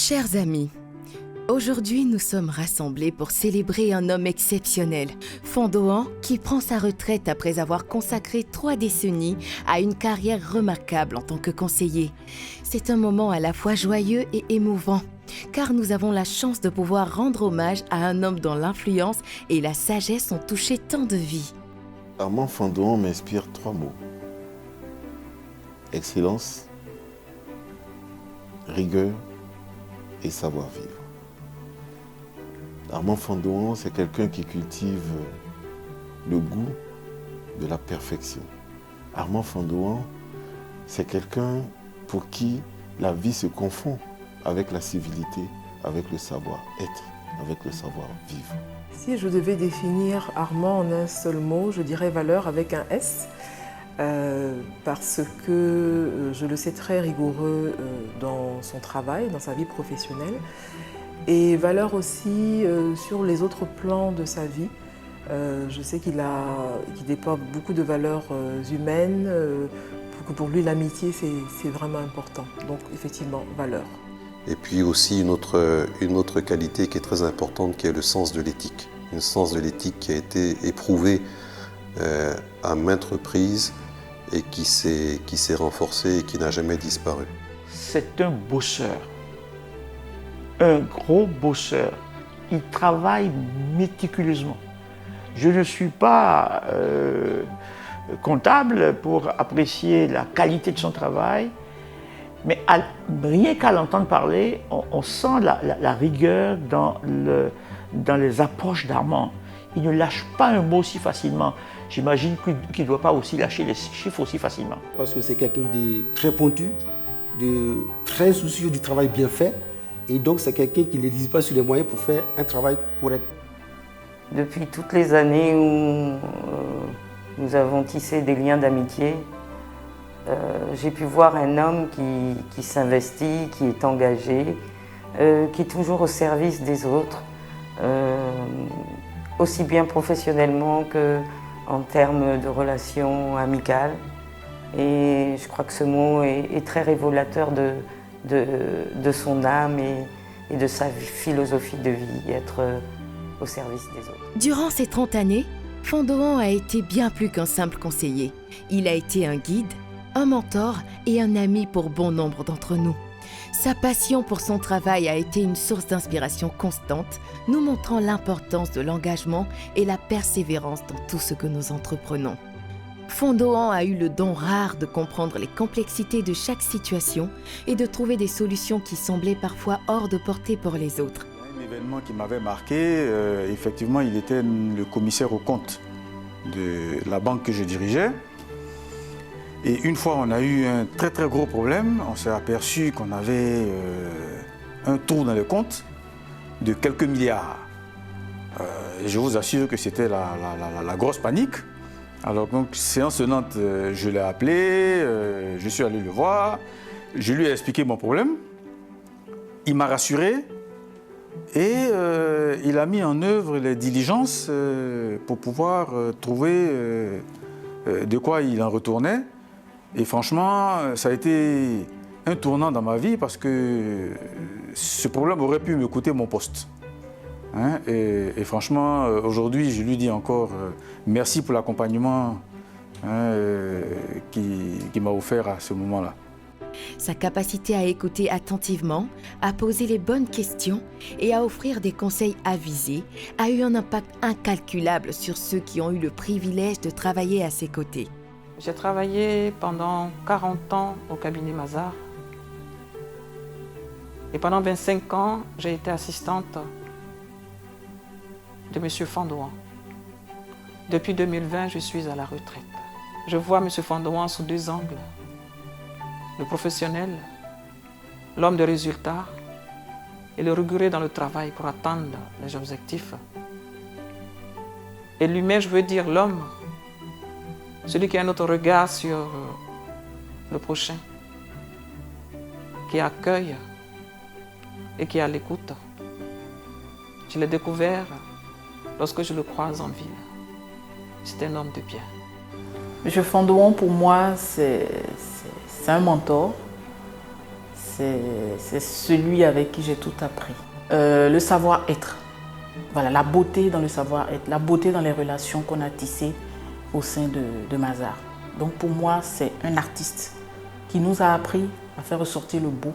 Chers amis, aujourd'hui nous sommes rassemblés pour célébrer un homme exceptionnel, Fondohan, qui prend sa retraite après avoir consacré 3 décennies à une carrière remarquable en tant que conseiller. C'est un moment à la fois joyeux et émouvant, car nous avons la chance de pouvoir rendre hommage à un homme dont l'influence et la sagesse ont touché tant de vies. Armand Fondohan m'inspire 3 mots. Excellence, rigueur et savoir-vivre. Armand Fondohan, c'est quelqu'un qui cultive le goût de la perfection. Armand Fondohan, c'est quelqu'un pour qui la vie se confond avec la civilité, avec le savoir-être, avec le savoir-vivre. Si je devais définir Armand en un seul mot, je dirais valeur avec un S, parce que je le sais très rigoureux dans son travail, dans sa vie professionnelle, et valeur aussi sur les autres plans de sa vie. Je sais qu'il déploie beaucoup de valeurs humaines, que pour lui l'amitié c'est vraiment important, donc effectivement valeur. Et puis aussi une autre qualité qui est très importante, qui est le sens de l'éthique. Un sens de l'éthique qui a été éprouvé à maintes reprises et qui s'est renforcé et qui n'a jamais disparu. C'est un bosseur, un gros bosseur. Il travaille méticuleusement. Je ne suis pas comptable pour apprécier la qualité de son travail, mais rien qu'à l'entendre parler, on sent la rigueur dans les approches d'Armand. Il ne lâche pas un mot si facilement. J'imagine qu'il ne doit pas aussi lâcher les chiffres aussi facilement. Parce que c'est quelqu'un de très pointu, de très soucieux du travail bien fait. Et donc c'est quelqu'un qui ne lésine pas sur les moyens pour faire un travail correct. Depuis toutes les années où nous avons tissé des liens d'amitié, j'ai pu voir un homme qui s'investit, qui est engagé, qui est toujours au service des autres, aussi bien professionnellement qu'en termes de relations amicales. Et je crois que ce mot est très révélateur de son âme et de sa philosophie de vie, être au service des autres. Durant ces 30 années, Fondohan a été bien plus qu'un simple conseiller. Il a été un guide, un mentor et un ami pour bon nombre d'entre nous. Sa passion pour son travail a été une source d'inspiration constante, nous montrant l'importance de l'engagement et la persévérance dans tout ce que nous entreprenons. Fondohan a eu le don rare de comprendre les complexités de chaque situation et de trouver des solutions qui semblaient parfois hors de portée pour les autres. Un événement qui m'avait marqué, effectivement, il était le commissaire aux comptes de la banque que je dirigeais. Et une fois, on a eu un très très gros problème. On s'est aperçu qu'on avait un trou dans le compte de quelques milliards. Je vous assure que c'était la grosse panique. Alors donc, séance tenante, je l'ai appelé, je suis allé le voir, je lui ai expliqué mon problème. Il m'a rassuré et il a mis en œuvre les diligences pour pouvoir trouver de quoi il en retournait. Et franchement, ça a été un tournant dans ma vie parce que ce problème aurait pu me coûter mon poste. Hein? Et franchement, aujourd'hui, je lui dis encore merci pour l'accompagnement qui m'a offert à ce moment-là. Sa capacité à écouter attentivement, à poser les bonnes questions et à offrir des conseils avisés a eu un impact incalculable sur ceux qui ont eu le privilège de travailler à ses côtés. J'ai travaillé pendant 40 ans au cabinet Mazars. Et pendant 25 ans, j'ai été assistante de M. Fondohan. Depuis 2020, je suis à la retraite. Je vois M. Fondohan sous 2 angles. Le professionnel, l'homme de résultats et le rigoureux dans le travail pour atteindre les objectifs. Et l'humain, je veux dire l'homme, celui qui a un autre regard sur le prochain, qui accueille et qui est à l'écoute. Je l'ai découvert lorsque je le croise en ville. C'est un homme de bien. M. Fondohan, pour moi, c'est un mentor. c'est celui avec qui j'ai tout appris. Le savoir-être, voilà, la beauté dans le savoir-être, la beauté dans les relations qu'on a tissées au sein de Mazars. Donc pour moi, c'est un artiste qui nous a appris à faire ressortir le beau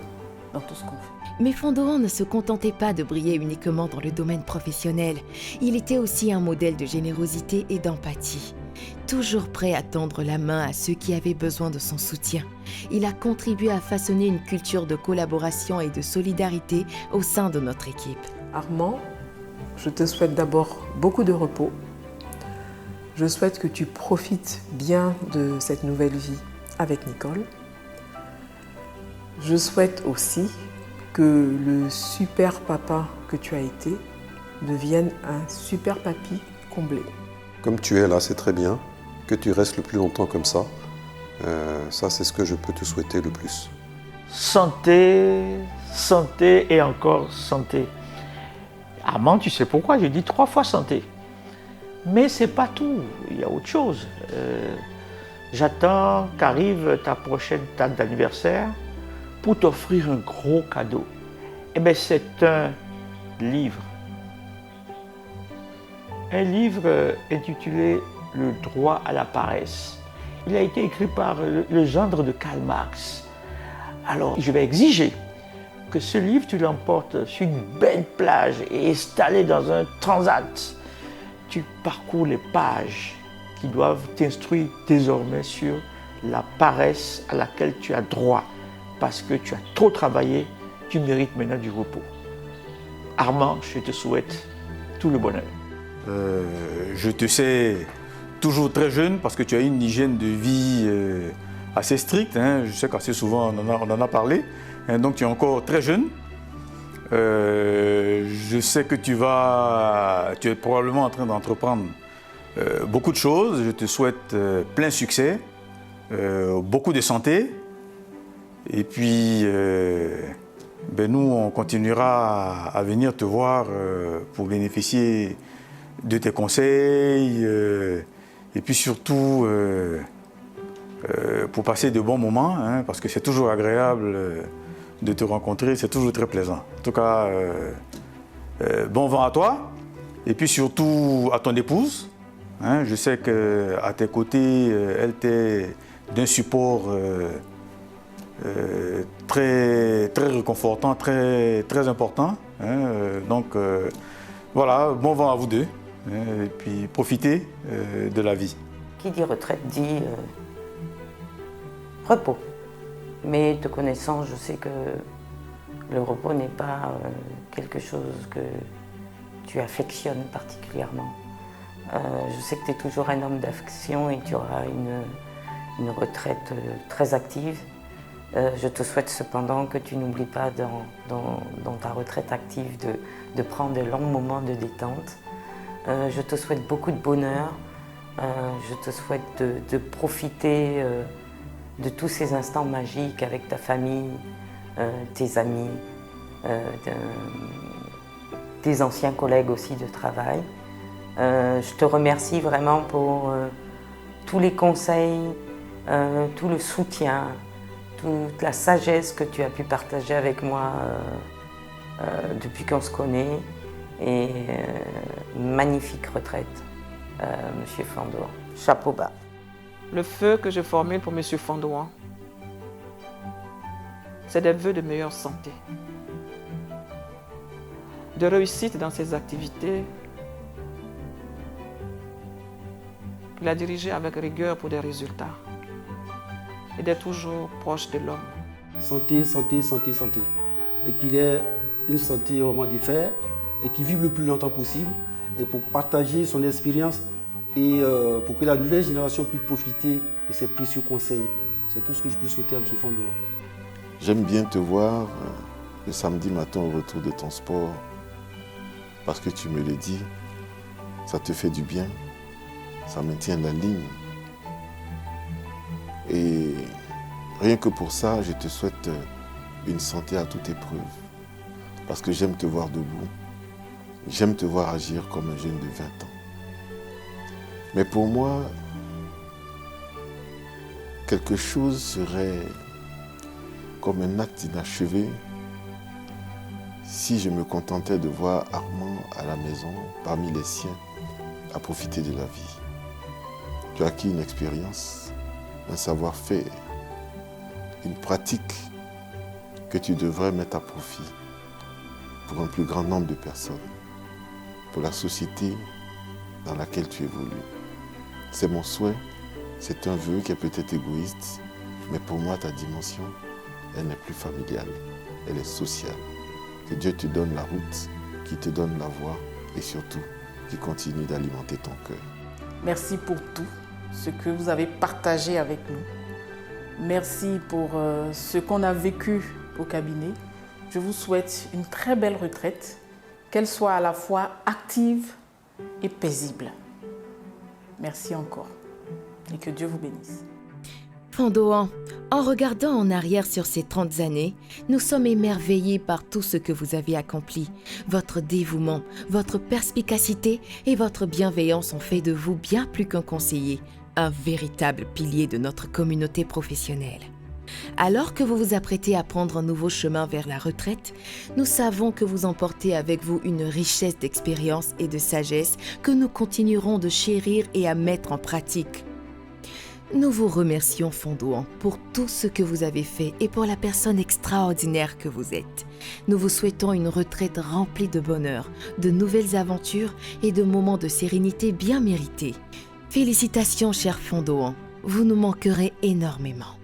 dans tout ce qu'on fait. Mais Fondohan ne se contentait pas de briller uniquement dans le domaine professionnel. Il était aussi un modèle de générosité et d'empathie. Toujours prêt à tendre la main à ceux qui avaient besoin de son soutien. Il a contribué à façonner une culture de collaboration et de solidarité au sein de notre équipe. Armand, je te souhaite d'abord beaucoup de repos. Je souhaite que tu profites bien de cette nouvelle vie avec Nicole. Je souhaite aussi que le super papa que tu as été devienne un super papy comblé. Comme tu es là, c'est très bien. Que tu restes le plus longtemps comme ça. Ça, c'est ce que je peux te souhaiter le plus. Santé, santé et encore santé. Armand, tu sais pourquoi j'ai dit 3 fois santé. Mais c'est pas tout, il y a autre chose. J'attends qu'arrive ta prochaine date d'anniversaire pour t'offrir un gros cadeau. Eh bien, c'est un livre. Un livre intitulé « Le droit à la paresse ». Il a été écrit par le gendre de Karl Marx. Alors, je vais exiger que ce livre, tu l'emportes sur une belle plage et installé dans un transat. Tu parcours les pages qui doivent t'instruire désormais sur la paresse à laquelle tu as droit. Parce que tu as trop travaillé, tu mérites maintenant du repos. Armand, je te souhaite tout le bonheur. Je te sais toujours très jeune parce que tu as une hygiène de vie assez stricte. Hein. Je sais qu'assez souvent on en a parlé. Hein, donc tu es encore très jeune. Je sais que tu es probablement en train d'entreprendre beaucoup de choses. Je te souhaite plein succès, beaucoup de santé. Et puis, nous, on continuera à venir te voir pour bénéficier de tes conseils et puis surtout pour passer de bons moments, hein, parce que c'est toujours agréable de te rencontrer, c'est toujours très plaisant. En tout cas, bon vent à toi et puis surtout à ton épouse. Hein, je sais qu'à tes côtés, elle t'est d'un support très, très réconfortant, très, très important. Hein, donc voilà, bon vent à vous deux. Hein, et puis profitez de la vie. Qui dit retraite dit repos. Mais te connaissant, je sais que le repos n'est pas quelque chose que tu affectionnes particulièrement. Je sais que tu es toujours un homme d'action et tu auras une retraite très active. Je te souhaite cependant que tu n'oublies pas dans ta retraite active de prendre de longs moments de détente. Je te souhaite beaucoup de bonheur. Je te souhaite de profiter de tous ces instants magiques avec ta famille, tes amis, tes anciens collègues aussi de travail. Je te remercie vraiment pour tous les conseils, tout le soutien, toute la sagesse que tu as pu partager avec moi depuis qu'on se connaît. Et magnifique retraite, Monsieur Fondohan. Chapeau bas. Le vœu que je formule pour M. Fondohan, c'est des vœux de meilleure santé, de réussite dans ses activités, qu'il a dirigé avec rigueur pour des résultats et d'être toujours proche de l'homme. Santé, santé, santé, santé. Et qu'il ait une santé vraiment de fer et qu'il vive le plus longtemps possible et pour partager son expérience et pour que la nouvelle génération puisse profiter de ses précieux conseils. C'est tout ce que je peux souhaiter à M. Fondohan. J'aime bien te voir le samedi matin au retour de ton sport parce que tu me le dis, ça te fait du bien, ça maintient la ligne. Et rien que pour ça, je te souhaite une santé à toute épreuve parce que j'aime te voir debout, j'aime te voir agir comme un jeune de 20 ans. Mais pour moi, quelque chose serait comme un acte inachevé si je me contentais de voir Armand à la maison, parmi les siens, à profiter de la vie. Tu as acquis une expérience, un savoir-faire, une pratique que tu devrais mettre à profit pour un plus grand nombre de personnes, pour la société dans laquelle tu évolues. C'est mon souhait, c'est un vœu qui est peut-être égoïste, mais pour moi, ta dimension, elle n'est plus familiale, elle est sociale. Que Dieu te donne la route, qu'il te donne la voie et surtout, qu'il continue d'alimenter ton cœur. Merci pour tout ce que vous avez partagé avec nous. Merci pour ce qu'on a vécu au cabinet. Je vous souhaite une très belle retraite, qu'elle soit à la fois active et paisible. Merci encore et que Dieu vous bénisse. Fondohan, en regardant en arrière sur ces 30 années, nous sommes émerveillés par tout ce que vous avez accompli. Votre dévouement, votre perspicacité et votre bienveillance ont fait de vous bien plus qu'un conseiller, un véritable pilier de notre communauté professionnelle. Alors que vous vous apprêtez à prendre un nouveau chemin vers la retraite, nous savons que vous emportez avec vous une richesse d'expérience et de sagesse que nous continuerons de chérir et à mettre en pratique. Nous vous remercions, Fondohan, pour tout ce que vous avez fait et pour la personne extraordinaire que vous êtes. Nous vous souhaitons une retraite remplie de bonheur, de nouvelles aventures et de moments de sérénité bien mérités. Félicitations, cher Fondohan, vous nous manquerez énormément.